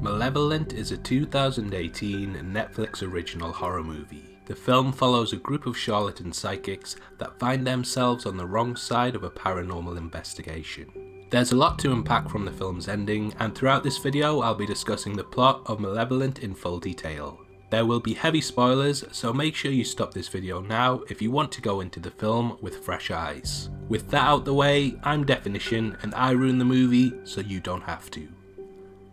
Malevolent is a 2018 Netflix original horror movie. The film follows a group of charlatan psychics that find themselves on the wrong side of a paranormal investigation. There's a lot to unpack from the film's ending, and throughout this video I'll be discussing the plot of Malevolent in full detail. There will be heavy spoilers, so make sure you stop this video now if you want to go into the film with fresh eyes. With that out the way, I'm Deffinition and I ruin the movie so you don't have to.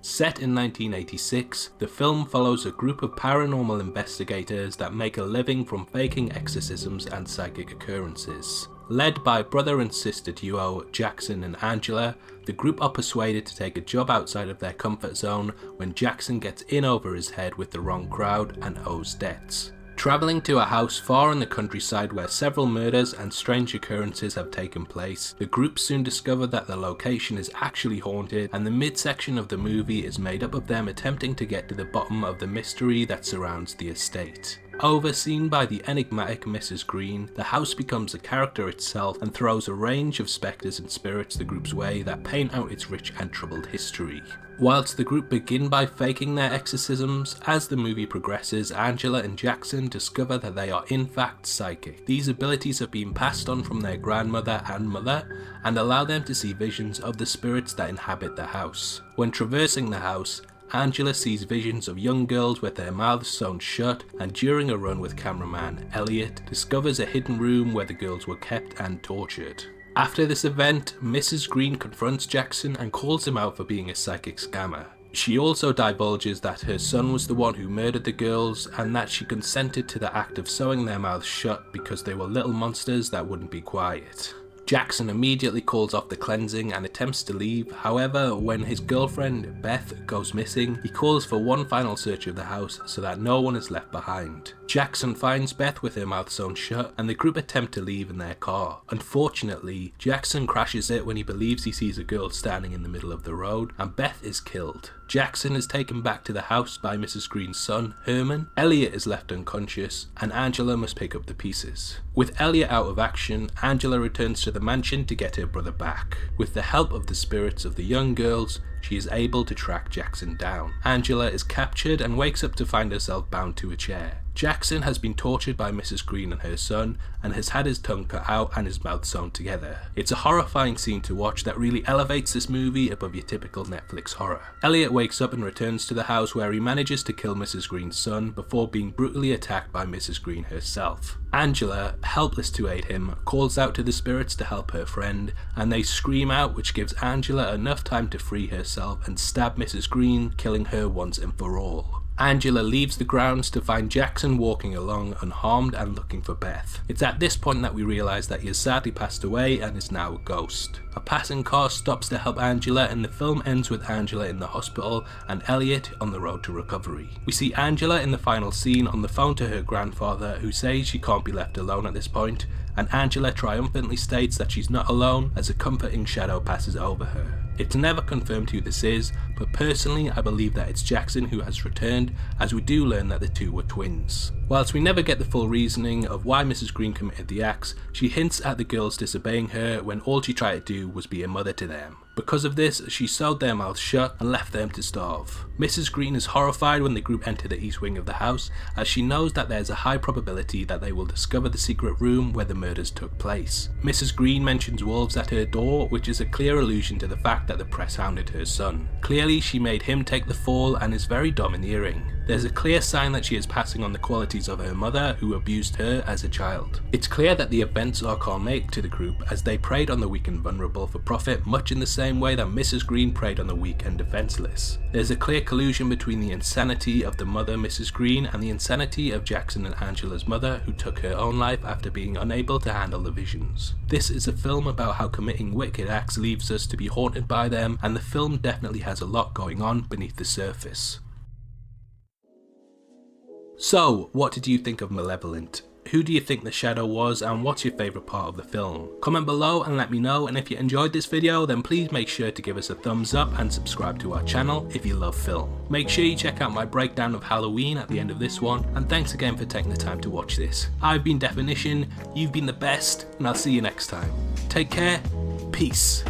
Set in 1986, the film follows a group of paranormal investigators that make a living from faking exorcisms and psychic occurrences. Led by brother and sister duo Jackson and Angela, the group are persuaded to take a job outside of their comfort zone when Jackson gets in over his head with the wrong crowd and owes debts. Travelling to a house far in the countryside where several murders and strange occurrences have taken place, the group soon discover that the location is actually haunted, and the midsection of the movie is made up of them attempting to get to the bottom of the mystery that surrounds the estate. Overseen by the enigmatic Mrs. Green, the house becomes a character itself and throws a range of spectres and spirits the group's way that paint out its rich and troubled history. Whilst the group begin by faking their exorcisms, as the movie progresses, Angela and Jackson discover that they are in fact psychic. These abilities have been passed on from their grandmother and mother, and allow them to see visions of the spirits that inhabit the house. When traversing the house, Angela sees visions of young girls with their mouths sewn shut, and during a run with cameraman Elliot, discovers a hidden room where the girls were kept and tortured. After this event, Mrs. Green confronts Jackson and calls him out for being a psychic scammer. She also divulges that her son was the one who murdered the girls, and that she consented to the act of sewing their mouths shut because they were little monsters that wouldn't be quiet. Jackson immediately calls off the cleansing and attempts to leave. However, when his girlfriend Beth goes missing, he calls for one final search of the house so that no one is left behind. Jackson finds Beth with her mouth sewn shut, and the group attempt to leave in their car. Unfortunately, Jackson crashes it when he believes he sees a girl standing in the middle of the road, and Beth is killed. Jackson is taken back to the house by Mrs. Green's son, Herman. Elliot is left unconscious, and Angela must pick up the pieces. With Elliot out of action, Angela returns to the mansion to get her brother back. With the help of the spirits of the young girls, she is able to track Jackson down. Angela is captured and wakes up to find herself bound to a chair. Jackson has been tortured by Mrs. Green and her son, and has had his tongue cut out and his mouth sewn together. It's a horrifying scene to watch that really elevates this movie above your typical Netflix horror. Elliot wakes up and returns to the house where he manages to kill Mrs. Green's son before being brutally attacked by Mrs. Green herself. Angela, helpless to aid him, calls out to the spirits to help her friend, and they scream out, which gives Angela enough time to free herself and stab Mrs. Green, killing her once and for all. Angela leaves the grounds to find Jackson walking along unharmed and looking for Beth. It's at this point that we realise that he has sadly passed away and is now a ghost. A passing car stops to help Angela, and the film ends with Angela in the hospital and Elliot on the road to recovery. We see Angela in the final scene on the phone to her grandfather, who says she can't be left alone at this point, and Angela triumphantly states that she's not alone as a comforting shadow passes over her. It's never confirmed who this is, but personally I believe that it's Jackson who has returned, as we do learn that the two were twins. Whilst we never get the full reasoning of why Mrs. Green committed the acts, she hints at the girls disobeying her when all she tried to do was be a mother to them. Because of this, she sewed their mouths shut and left them to starve. Mrs. Green is horrified when the group enter the east wing of the house, as she knows that there's a high probability that they will discover the secret room where the murders took place. Mrs. Green mentions wolves at her door, which is a clear allusion to the fact that the press hounded her son. Clearly, she made him take the fall and is very domineering. There's a clear sign that she is passing on the qualities of her mother, who abused her as a child. It's clear that the events are karmic to the group, as they preyed on the weak and vulnerable for profit, much in the same way that Mrs. Green preyed on the weak and defenseless. There's a clear collusion between the insanity of the mother, Mrs. Green, and the insanity of Jackson and Angela's mother, who took her own life after being unable to handle the visions. This is a film about how committing wicked acts leaves us to be haunted by them, and the film definitely has a lot going on beneath the surface. So, what did you think of Malevolent? Who do you think the shadow was, and what's your favourite part of the film? Comment below and let me know, and if you enjoyed this video then please make sure to give us a thumbs up and subscribe to our channel if you love film. Make sure you check out my breakdown of Halloween at the end of this one, and thanks again for taking the time to watch this. I've been Deffinition, you've been the best, and I'll see you next time. Take care, peace.